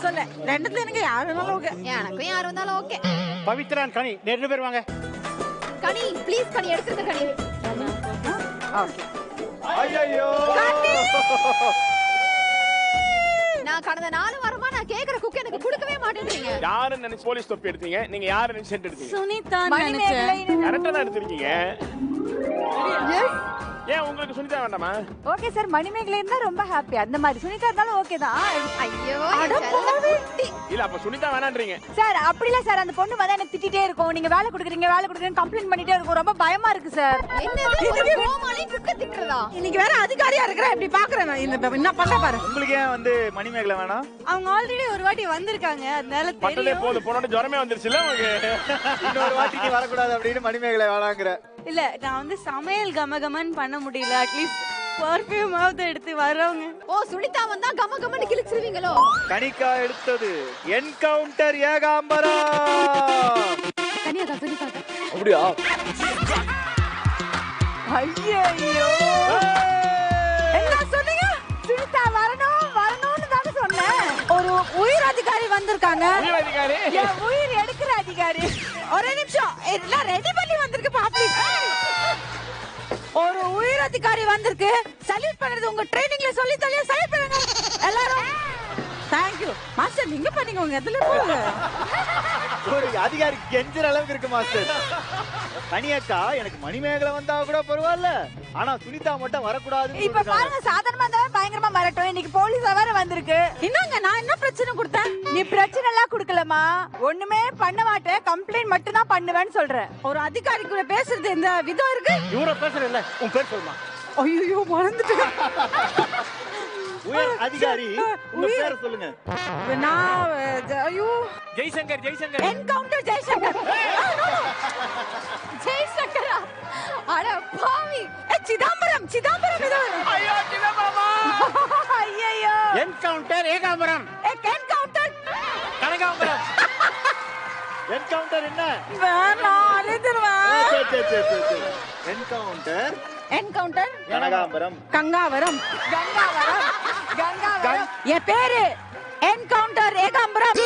நான் சொன்னேன் ரெண்டுத்துல எனக்கு யாரு இருந்தாலும் ஓகே. எனக்கும் யாரு வந்தாலும் ஓகே. பவித்ரா கனி ரெண்டு பேர் வாங்க. கனி ப்ளீஸ் கனி எடுத்துங்க கனி. ஓகே. ஐயோ நான் கடந்த 4 வாரமா நான் கேக்குற குக் எனக்கு கொடுக்கவே மாட்டேன்றீங்க. யாரு நினைச்சு போலீஸ் தொப்பி எடுத்தீங்க? நீங்க யாரு நினைச்சு சென்ட் எடுத்தீங்க? சுனிதா நினைச்சேன். கரெக்ட்டா தான் எடுத்துருக்கீங்க. எஸ். ஏன் உங்களுக்கு சுனிதா வேண்டாமா? ஓகே சார், மணிமேகலை இருந்தா ரொம்ப ஹாப்பி. அந்த மாதிரி சுனிதா இருந்தாலும் ஓகே தான். ஐயோ இல்ல அப்ப சுனிதா வேணான்றீங்க. சார் அப்படி இல்ல சார், அந்த பொண்ணு வந்து எனக்கு திட்டிட்டே இருக்கும். நீங்க வேலை கொடுக்குறீங்க கம்ப்ளைண்ட் பண்ணிட்டே இருக்கும். ரொம்ப பயமா இருக்கு சார். என்னது கோமாளி குக்க திட்டுறதா? இன்னைக்கு வேற அதிகாரியா இருக்கறேன் இப்படி பாக்குறேன் நான். இந்த என்ன பண்ண பாரு. உங்களுக்கு ஏன் வந்து மணிமேகலை வேணாம்? அவங்க ஆல்ரெடி ஒரு வாட்டி வந்திருக்காங்க. அதனால பட்டலே தெரியும். போடு போனோட ஜுரமே வந்துருச்சுல உங்களுக்கு. இன்னொரு வாட்டி நீ வரக்கூடாது அப்படின்னு மணிமேகலை வேணாங்கற. இல்ல நான் வந்து சமையல் கமகமன் பண்ண முடியல. அட்லீஸ்ட் பர்ஃபியூம் ஆவது எடுத்து வரவங்க. ஓ சுனிதா வந்தா கம கமன்னு கிழிச்சிருவீங்களோ? கணிக்கா எடுத்தது என்கவுண்டர் ஏகாம்பரம். கனியா சுனிதா. அப்படியே ஐயோ என்ன சொன்னீங்க? சுனிதா வரணும்னு தான சொன்னேன். ஒரு உயிர் அதிகாரி வந்திருக்காங்க. உயிர் அதிகாரி. என் உயிர் எடுக்கிற அதிகாரி. ஒரே நிமிஷம் எல்லாம் ரெடி பண்ணி வந்திருக்கு பாப்பி. ஒரு உயிர் அதிகாரி வந்திருக்கு. சல்யூட் பண்றது உங்க ட்ரெய்னிங்ல சொல்லி தள்ளியா சல்யூட் பண்ணுங்க எல்லாரும். Thank you master. நீங்க பண்ணீங்க உங்க எதுல போங்க. ஒரு அதிகாரி கெஞ்சற அளவுக்கு இருக்கு மாஸ்டர். கனியக்கா எனக்கு மணிமேகலை வந்தா கூட பரவாயில்ல, ஆனா சுனிதா மட்டும் வரக்கூடாது. இப்ப பாருங்க, சாதாரணமா இருந்தாலும் பயங்கரமா மிரட்டும். இன்னைக்கு போலீஸ் வேற வந்திருக்கு. என்னங்க நான் என்ன பிரச்சனை கொடுத்தேன்? நீ பிரச்சனை எல்லாம் குடுக்கலமா, ஒண்ணுமே பண்ண மாட்டேன், கம்ப்ளைண்ட் மட்டும் தான் பண்ணுவேன்னு சொல்ற. ஒரு அதிகாரி கூட பேசுறது இந்த விதம் இருக்கு. இவர பேசுறல்ல, உன் பேர் சொல்லுமா? ஐயோ மறந்துட்டேன். உயர் அதிகாரி உங்க பேரை சொல்லுங்க. நான் ஐயோ ஜெய்சங்கர். என்கவுண்டர் ஜெய்சங்கர். ஜெய்சங்கரா? அட பாவி. சிதம்பரம் இதோ. ஐயோ சிதம்பரமா. ஐயோ என்கவுண்டர் ஏகாம்பரம். என்கவுண்டர் கனகாம்பரம். என்கவுண்டர் என்ன? நான் அழுதுருவேன். சரி. என்கவுண்டர் கனகாம்பரம். கங்காவரம். என் பேரு என்கவுண்டர் ஏகாம்பரம்.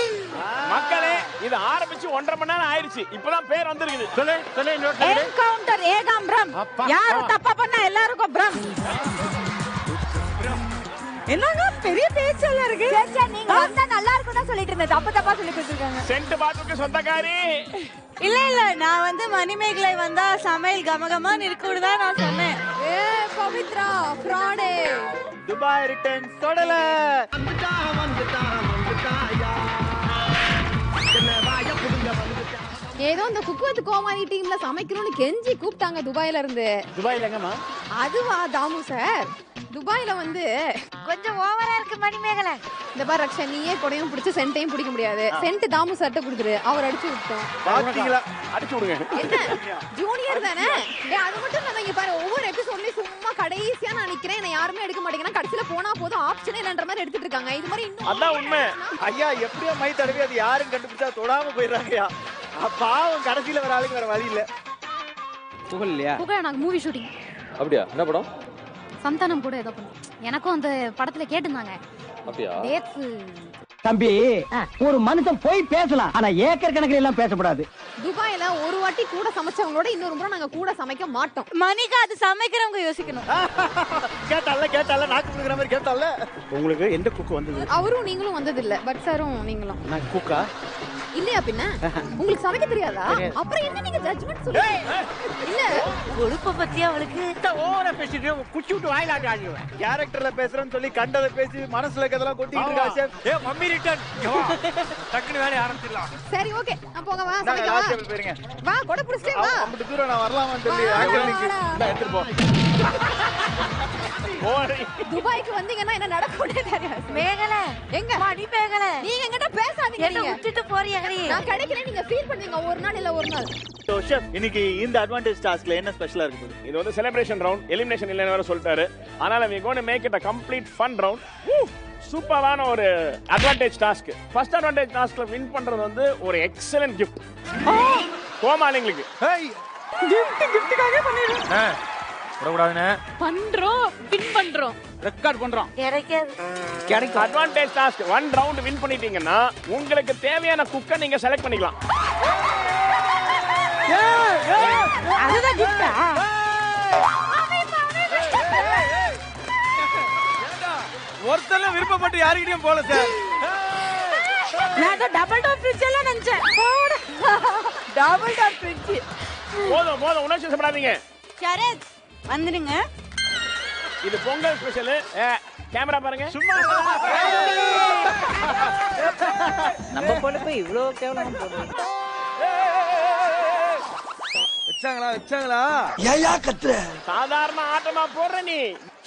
மக்களே இது ஆரம்பிச்சு 1.5 மணி நேரம் ஆயிருச்சு. இப்பதான் பேர் வந்திருக்குது. சொல்லு இன்னொரு டைம். என்கவுண்டர் ஏகாம்பரம். யாரும் தப்பா பண்ணா எல்லாருக்கும் பிரம். என்னங்க பெரிய பேச்செல்லாம் இருக்கு. சரி, நீங்க வந்தா நல்லா இருக்கும் தான் சொல்லிட்டு இருந்தேன். தப்பா சொல்லி கொடுத்துருக்காங்க. சென்ட் பாத்துக்கு சொந்தக்காரி. இல்ல நான் வந்து மணிமேகலை வந்தா சமையல் கமகமான்னு இருக்குன்னு தான் நான் சொன்னேன். ஏ பவித்ரா ஃப்ராடே. துபாய் ரிட்டர்ன் தொடல. ஏதோ இந்த குக்வத் கோமாளி டீம்ல சமைக்கணும்னு கெஞ்சி கூப்பிட்டாங்க துபாயில இருந்து. துபாய்ல எங்கம்மா? அதுவா தாமு சார், துபாயில வந்து கொஞ்சம் ஓவரா இருக்கு மணிமேகலை. இந்த பாரு ரக்ஷா, நீயே கொடையும் பிடிச்சு சென்ட்டையும் பிடிக்க முடியாது. சென்ட் தாமு சட்டை கொடுத்துரு, அவர் அடிச்சு விட்டோம். பாத்தீங்களா? அடிச்சு விடுங்க. என்ன ஜூனியர் தானே? அது மட்டும் இல்லாம இங்க பாரு, ஒவ்வொரு எபிசோட்லயும் சும்மா கடைசியா நான் நிக்கிறேன், என்ன யாருமே எடுக்க மாட்டேங்கிறாங்க, கடைசியில போனா போதும் ஆப்ஷனே இல்லன்ற மாதிரி எடுத்துட்டு இருக்காங்க. இது மாதிரி இன்னும் அதான் உண்மை. ஐயா எப்படியோ மை தடவி அது யாரும் கண்டுபிடிச்சா தொடாம போயிடுறாங்கய்யா. பாவம் கடைசியில வர ஆளுக்கு வேற வழி இல்ல. புகழ் இல்லையா? புகழ் எனக்கு மூவி ஷூட்டிங். அப்படியா? என்ன படம்? சந்தானம் கூட ஏதோ பண்ணு. எனக்கும் அந்த படத்துல கேட்டிருந்தாங்க. அப்படியா? டேட்ஸ். தம்பி, ஒரு மனுஷன் போய் பேசலாம், ஆனா ஏக்கர் கணக்கில் எல்லாம் பேசக்கூடாது. துபாயில ஒரு வாட்டி கூட சமைச்சவங்களோட இன்னொரு முறை நாங்க கூட சமைக்க மாட்டோம். மணிக்கா அது சமைக்கிறவங்க யோசிக்கணும். கேட்டால நாக்கு புடுங்குற மாதிரி கேட்டால. உங்களுக்கு எந்த குக்கு வந்தது? அவரும் நீங்களும் வந்தது இல்ல, பட் சாரும் நீங்களும். நான் குக்கா? இல்லையா பின்ன? உங்களுக்கு சமைக்க தெரியாதா? அப்புறம் என்ன நீங்க ஜட்ஜ்மென்ட் சொல்றீங்க? இல்ல ஒழுப்ப பத்தி அவளுக்கு ஓவரா பேசிட்டு குச்சி விட்டு வாயிலாட்டி ஆடுவேன். கேரக்டர்ல பேசுறேன்னு சொல்லி கண்டதை பேசி மனசுல இருக்கதெல்லாம் கொட்டிட்டு இருக்கா ஷெஃப். ஏ மம்மி ரிட்டர்ன். டக்குனு வேலைய ஆரம்பிச்சிடலாம். சரி ஓகே, நான் போங்க, வா நான் சமைக்கலாம். ராஜ்யல் போறீங்க. வா கொடை புடிச்சிட்டே வா. அம்பட்டு தூரம் நான் வரலாமான்னு சொல்லி ஆக்டர்லிக்கு நான் எடுத்து போ. ஓடி. துபாய்க்கு வந்தீங்கன்னா என்ன நடக்கும்னே தெரியாது. மேகலை எங்க மணிமேகலை நீங்க என்கிட்ட பேசாதீங்க. என்ன விட்டுட்டு போறியா? நான் கிடைக்கல, நீங்க ஃபீல் பண்ணுவீங்க ஒரு நாள் இல்ல ஒரு நாள். சோ ஷெஃப், இன்னைக்கு இந்த அட்வான்டேஜ் டாஸ்க்ல என்ன ஸ்பெஷலா இருக்கு? இது வந்து செலிப்ரேஷன் ரவுண்ட், எலிமினேஷன் இல்லைன்னு வேற சொல்லிட்டாரு. அதனால we going to make it a complete fun round. சூப்பரான ஒரு அட்வான்டேஜ் டாஸ்க். ஃபர்ஸ்ட் அட்வான்டேஜ் டாஸ்க்ல வின் பண்றது வந்து ஒரு எக்ஸலென்ட் கிஃப்ட் கோமாளிங்களுக்கு. ஏய் கிஃப்ட்காக பண்ணிடுறேன். விடக்கூடாதுன்னு பண்றோம் வின் பண்றோம் ரெக்கார்ட் பண்றோம். கிடைக்கும் அட்வான்டேஜ் டாஸ்க் 1 ரவுண்ட் வின் பண்ணிட்டீங்கன்னா உங்களுக்கு தேவையான குக்கை நீங்க செலக்ட் பண்ணிக்கலாம். அதுதான் கிஃப்டா? ஒருத்தர விருப்பப்பட்டு யாருக்கிட்டையும் போல சார். நான் டபுள் டோர் ஃப்ரிட்ஜ் எல்லாம் நினைச்சேன். Double door fridge. போதும் போதும் உணர்ச்சி சம்படாதீங்க. சரத் வந்துடுங்க. இது பொங்கல் ஸ்பெஷல். கேமரா பாருங்க. சும்மா நம்ம போல போய் இவ்ளோ கேவலமா போடுறோம். வச்சாங்களா ஏயா கத்துற? சாதாரண ஆட்டமா போடுற நீ.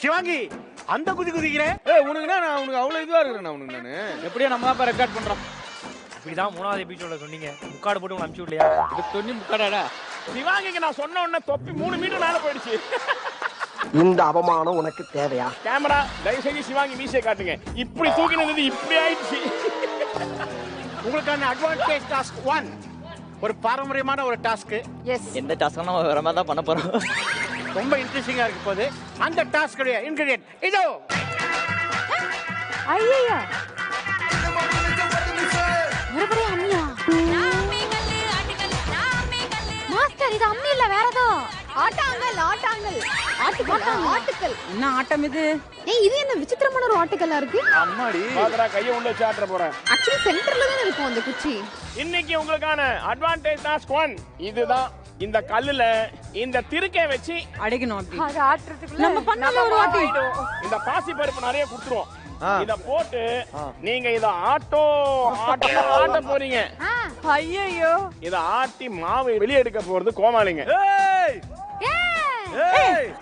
சிவாங்கி அந்த குதி குதிக்கிற. உனக்குனா நான் உனக்கு அவ்வளவு இதுவா இருக்கிறேன். உனக்கு நானு எப்படியோ நம்ம தான் ரெக்கார்ட் பண்றோம். இப்படிதான் 3வது எபிசோட்ல சொன்னீங்க. முக்காடு போட்டு அனுப்பிச்சு விடலையா? இது தொண்ணி முக்காடாடா. சிவாங்கிக்கு நான் சொன்ன உடனே தொப்பி 3 மீட்டர் மேல போயிடுச்சு. இந்த அவமானம் உனக்கு தேவையா? கேமரா தயவு செஞ்சு சிவாங்கி மீசையை காட்டுங்க. இப்படி தூக்கினது இப்படி ஆயிடுச்சு. உங்களுக்கான அட்வான்டேஜ் டாஸ்க் 1 ஒரு பாரம்பரியமான ஒரு டாஸ்க். எஸ் எந்த டாஸ்க் நம்ம வேற மாதிரி தான் பண்ண போறோம். ரொம்ப இன்ட்ரெஸ்டிங்கா இருக்க போகுது. அந்த டாஸ்கோட இன்கிரிடியன்ட் இதோ. ஐயா மறுபடியும் அம்மியா? மாஸ்டர் இது அம்மி இல்ல வேற ஏதோ. ஆட்டாங்கல் ஆட்டுக்கல். என்ன ஆட்டம் இது? ஏய் இது என்ன விசித்திரமான ஒரு ஆட்டுக்கல்லா இருக்கு? அம்மாடி பாக்குறா கையை உள்ள வச்சு ஆட்டுற போறேன். ஆக்சுவலி சென்டர்ல தான் இருக்கும் அந்த குச்சி. இன்னைக்கு உங்களுக்கான அட்வான்டேஜ் டாஸ்க் 1 இதுதான். இந்த கல்லுல இந்த திருக்கை வச்சு அடிக்கணும் அப்படி. அது ஆட்டுறதுக்குள்ள நம்ம பண்ணல ஒரு வாட்டி. இந்த பாசி பருப்பு நிறைய குடுத்துருவோம். இத போட்டு நீங்க இத ஆட்ட போறீங்க. ஐயோ. இத ஆட்டி மாவு வெளிய எடுக்க போறது கோமாளிங்க.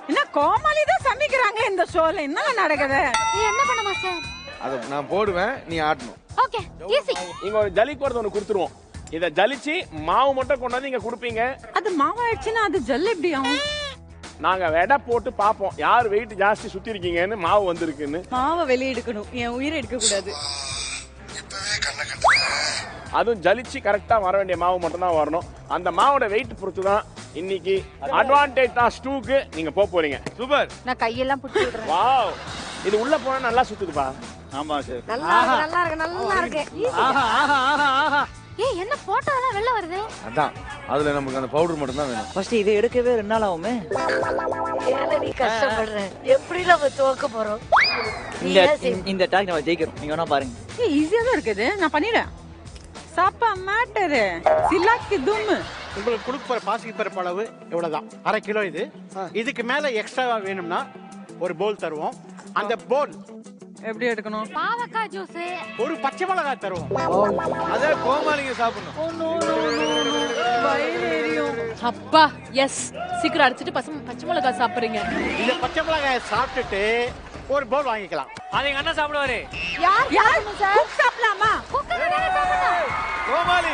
என்ன கோமாளி தான் சமைக்கிறாங்க இந்த ஷோல. என்ன நடக்குது? என்ன பண்ண மாஸ்டர்? அத நான் போடுவேன், நீ ஆட்டணும். Okay easy. இங்க ஒரு ஜலிக்கு ஒன்று குடுத்துருவோம். இத ஜலிச்சு மாவு மட்டும் கொண்டாந்து இங்க குடுப்பீங்க. அது மாவாயிடுச்சுன்னா அது ஜல் எப்படி ஆகும்? நாங்க வெடை போட்டு பாப்போம் யார் வெயிட் ஜாஸ்தி சுத்தி இருக்கீங்கன்னு. மாவு வந்திருக்குன்னு மாவை வெளிய எடுக்கணும். என் உயிரை எடுக்க கூடாது. அதுவும் ஜலிச்சு கரெக்டா வர வேண்டிய மாவு மட்டும் தான் வரணும். அந்த மாவோட வெயிட் பொறுத்து தான் இன்னைக்கு அட்வான்டேஜ் டாஸ்க் 2க்கு நீங்க போறீங்க. சூப்பர். நான் கையெல்லாம் புடிச்சு விடுறேன். வாவ் இது உள்ள போனா நல்லா சுத்துதுப்பா. ஆமா சார். நல்லா இருக்கு. ஏய் என்ன போட்டோலாம் வெளில வருது? அதான் அதுல நமக்கு அந்த பவுடர் மட்டும் தான் வேணும். ஃபர்ஸ்ட் இதை எடுக்கவே 2 நாள் ஆகுமே. நீ கஷ்டப்படுற. எப்படி நம்ம துவக்க போறோம்? இந்த டாஸ்க் நம்ம ஜெயிக்கிறோம். நீங்க வேணா பாருங்க. ஈஸியா தான் இருக்குது. நான் பண்ணிடுறேன். சாப்பா மேட்டரு சிலாக்கி தும். உங்களுக்கு கொடுக்குற பாசி பருப்பு அளவு இவ்வளவுதான். 1/2 கிலோ இது. இதுக்கு மேல எக்ஸ்ட்ரா வேணும்னா ஒரு போல் தருவோம். அந்த போல் எப்படி எடுக்கணும்? பாவக்காய் ஜூஸ். ஒரு பச்சை மிளகாய் தருவோம். அத கோமாளிங்க சாப்பிடணும். அப்பா எஸ் சீக்கிரம் அடிச்சிட்டு பச்சை மிளகாய் சாப்பிடுறீங்க. இந்த பச்சை மிளகாயை சாப்பிட்டுட்டு ஒரு போல் வாங்கிக்கலாம். அது எங்க அண்ணா சாப்பிடுவாரு. யார் குக் சாப்பிடலாமா? கோமாளி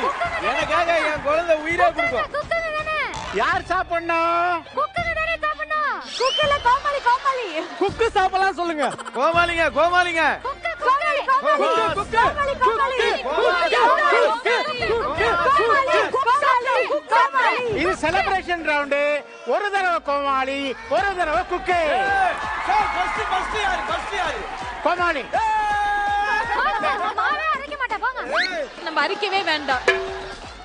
எனக்காக என் குழந்தை உயிரே கொடுக்கும். குக்கங்க தானே. யார் சாப்பிடணும்? குக்கங்க தானே சாப்பிடணும். குக்கல கோமாளி கோமாளி. குக்கு சாப்பிடலாம் சொல்லுங்க. கோமாளிங்க கோமாளிங்க. கோமாளி கோமாளி. இது செலிப்ரேஷன் ரவுண்ட். ஒரு தடவை கோமாளி, ஒரு தடவை குக்கு. கோமாளி மாவே அரைக்க மாட்டா போங்க. நம்ம அரிக்கவே வேண்டாம்.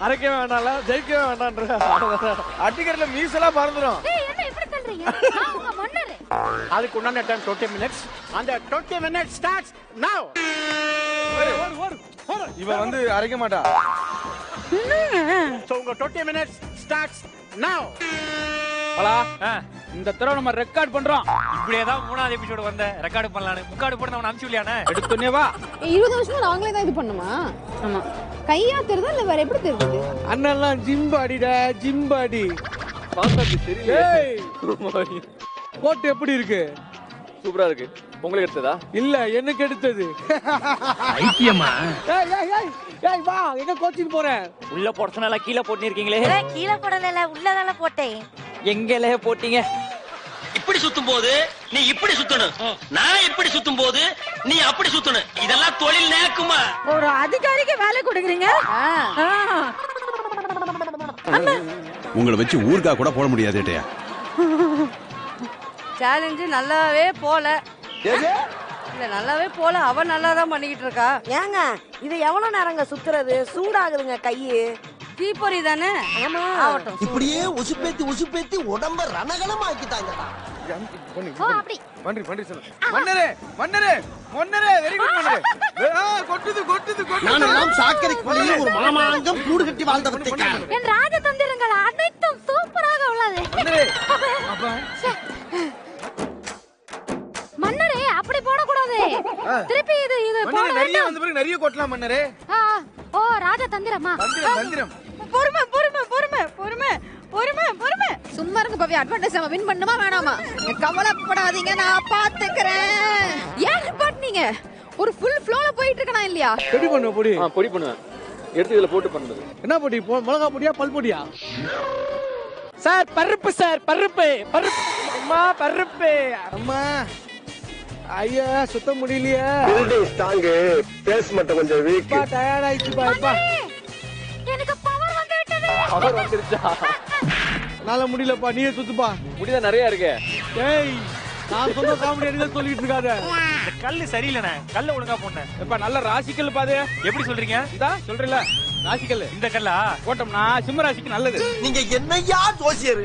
அரைக்கவே வேண்டாம்ல, ஜெயிக்கவே வேண்டாம்ன்ற. அடிக்கிறதுல மீசெல்லாம் பறந்துடும். ஏய் என்ன இப்படி சொல்றீங்க? நான் உங்க மன்னர். அதுக்கு உண்டான டைம் 20 minutes. அந்த 20 minutes starts now. இவன் வந்து அரைக்க மாட்டா. சோ உங்க 20 minutes starts now. பலா இந்த தடவை நம்ம ரெக்கார்ட் பண்றோம். இப்படியே தான் 3வது எபிசோட் வந்த ரெக்கார்ட் பண்ணலாம்னு. முக்காடு போட்டு அவன் அனுப்பிச்சு விடலையானே. எடுத்துனே வா. 20 வருஷமா நாங்களே தான் இது பண்ணுமா? ஆமா. கையா தெரியுதா இல்ல வேற எப்படி தெரியுது? அண்ணெல்லாம் ஜிம் பாடிடா, ஜிம் பாடி. பாத்தாக்கு தெரியல. கோட் எப்படி இருக்கு? சூப்பரா இருக்கு. உங்களுக்கு எடுத்ததா? இல்ல எனக்கு எடுத்தது. ஐக்கியமா? ஏய் ஏய் ஏய் ஏய் வா, எங்க கோச்சிங் போற? உள்ள போடுறதுனால கீழே போட்டுருக்கீங்களே. கீழே போடல உள்ளதால போட்டேன். எங்கலே போட்டீங்க? இப்படி சுத்தும் போது நீ இப்படி சுத்தணும், நான் இப்படி சுத்தும் போது நீ அப்படி சுத்தணும். இதெல்லாம் தொழில் நேக்குமா? ஒரு அதிகாரிக்கு வேலை கொடுக்குறீங்க. உங்களை வச்சு ஊர்கா கூட போட முடியாது. சேலஞ்சு நல்லாவே போல இல்ல நல்லாவே போல அவ நல்லா தான் பண்ணிக்கிட்டு இருக்கா. ஏங்க இது எவ்வளவு நேரங்க சுத்துறது? சூடாகுதுங்க கையு. தீப்பொறி தானே. ஆமா. ஆகட்டும். இப்படியே உசுப்பேத்தி உடம்ப ரணகலமா ஆக்கிட்டாங்கடா. ஓ அப்படி பண்றி சொல்லு. மன்னரே வெரி குட் மன்னரே. கொட்டுது. நானெல்லாம் சாக்கடைக்கு வழியே ஒரு மாமாங்கம் கூடு கட்டி வாழ்ந்த வித்தைக்காரன். என் ராஜதந்திரங்கள் அனைத்தும் சூப்பராக உள்ளது. மன்னரே. மன்னரே அப்படி போடக்கூடாது. திருப்பி இது போட நிறைய வந்த பிறகு நிறைய கொட்டலாம் மன்னரே. ஓ ராஜதந்திரமா? தந்திரம். பொறுமை. சும்மா இருங்க பவி. அட்வான்டேஜ் நம்ம வின் பண்ணுமா வேணாமா? கவலைப்படாதீங்க, நான் பாத்துக்கிறேன். ஏன் பாட்டுனீங்க? ஒரு ஃபுல் ஃப்ளோல போயிட்டு இருக்கனா இல்லையா? பொடி பண்ணு பொடி. பொடி பண்ணுவேன். எடுத்து இதுல போட்டு பண்ணுது. என்ன பொடி? மிளகா பொடியா பல் பொடியா? சார் பருப்பு. அம்மா பருப்பு. அம்மா ஐயா சுத்த முடியலையே. ஸ்ட்ராங் பேஸ் மட்டும் கொஞ்சம் வீக். டயர்ட் ஆயிடுச்சுப்பா. எனக்கு பவர் வந்துட்டது. அவர் வந்துருச்சா? நால முடியலப்பா, நீயே சுத்துப்பா. முடிதான் நிறைய இருக்கு. ஏய் நான் சொன்ன காமெடி எடுத்து சொல்லிட்டு இருக்காத. இந்த கல்லு சரியில்லைண்ணே. கல்ல ஒழுங்கா போட்டேன். எப்ப நல்ல ராசிக்கல் பாது. எப்படி சொல்றீங்க? இதா சொல்றல ராசிக்கல். இந்த கல்லா போட்டோம்னா சிம்ம ராசிக்கு நல்லது. நீங்க என்னையா ஜோசியர்?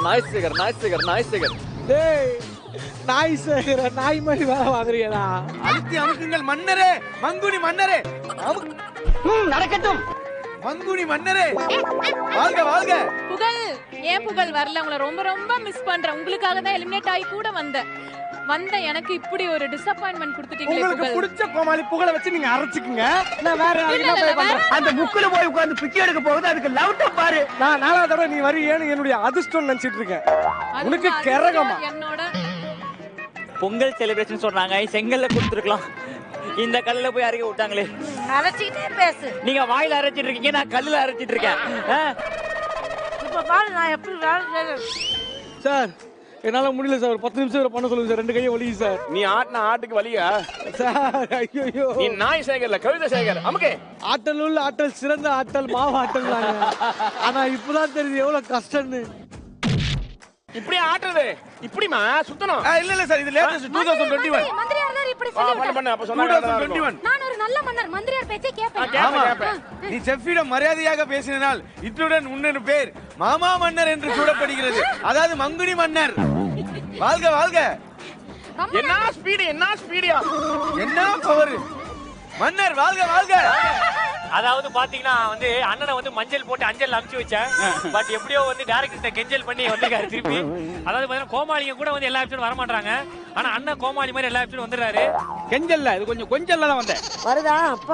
நாய்ஸ் சேகர். டேய் நாய் சேகர நாய் மாதிரி வேலை வாங்குறீங்களா? அழுத்தி அமுக்குங்கள் மன்னரே. மங்குனி மன்னரே. நடக்கட்டும். மங்குனி மன்னரே வாழ்க. ஏன் புகழ் வரல? உங்களை ரொம்ப மிஸ் பண்றேன். உங்களுக்காக தான் எலிமினேட் ஆகி கூட வந்த எனக்கு இப்படி ஒரு டிசப்பாயின்ட்மென்ட் கொடுத்துட்டீங்களே. உங்களுக்கு பிடிச்ச கோமாளி புகழை வச்சு நீங்க அரைச்சுக்குங்க. நான் வேற போய் பண்றேன். அந்த முக்குல போய் உட்கார்ந்து பிச்சை எடுக்க போகுது. அதுக்கு லவுட்ட பாரு. நான் 4வது தடவை நீ வரீன்னு என்னுடைய அதிர்ஷ்டம் நினைச்சிட்டு இருக்கேன். உனக்கு கரகமா? என்னோட பொங்கல் செலிப்ரேஷன் சொல்றாங்க. செங்கல்ல கொடுத்துருக்கலாம். இந்த கல்லுல போய் அரைக்க விட்டாங்களே. அரைச்சிட்டே பேசு. நீங்க வாயில அரைச்சிட்டு இருக்கீங்க, நான் கல்லுல அரைச்சிட்டு இருக்கேன். இப்ப பாரு நான் எப்படி வேலை சார் என்னால முடியல சார். ஒரு 10 நிமிஷம் பண்ண சொல்லுங்க சார். 2 கையை வலிக்கு சார். நீ ஆட்டின ஆட்டுக்கு வலியா சார்? ஐயோ நீ நாய் சேகர்ல கவிதை சேகர். அமுக்கே. ஆட்டல் உள்ள ஆட்டல் சிறந்த ஆட்டல் மாவு ஆட்டல். ஆனா இப்பதான் தெரியுது எவ்வளவு கஷ்டம்னு. இப்படி ஆட்டுறது இப்படிமா சுத்தணும். இல்ல சார் இது லேட்டஸ்ட் 2021. மந்திரியார் இப்படி சொல்லிட்டாரு. பண்ணு அப்ப சொன்னா 2021. நான் ஒரு நல்ல மன்னர். மந்திரியார் பேச்சை கேட்பேன். கேப்பேன். நீ செஃப்பிடம் மரியாதையாக பேசினால் இத்துடன் உன்னன் பேர் மாமா மன்னர் என்று கூறப்படுகிறது. அதாவது மங்குனி மன்னர். வாழ்க. என்ன ஸ்பீடியா என்ன பவர் மன்னர். வாழ்க. அதாவது பாத்தீங்கன்னா வந்து அண்ணனை வந்து மஞ்சள் போட்டு அஞ்சல் அமுச்சு வச்சேன். பட் எப்படியோ வந்து டைரக்டர் கெஞ்சல் பண்ணி வந்திருக்காரு திருப்பி. அதாவது பாத்தீங்கன்னா கோமாளிங்க கூட வந்து எல்லா எபிசோடும் வர மாட்டாங்க. ஆனா அண்ணன் கோமாளி மாதிரி எல்லா எபிசோடும் வந்துடுறாரு. கெஞ்சல்ல இது கொஞ்சம் தான் வந்தேன். வருதா?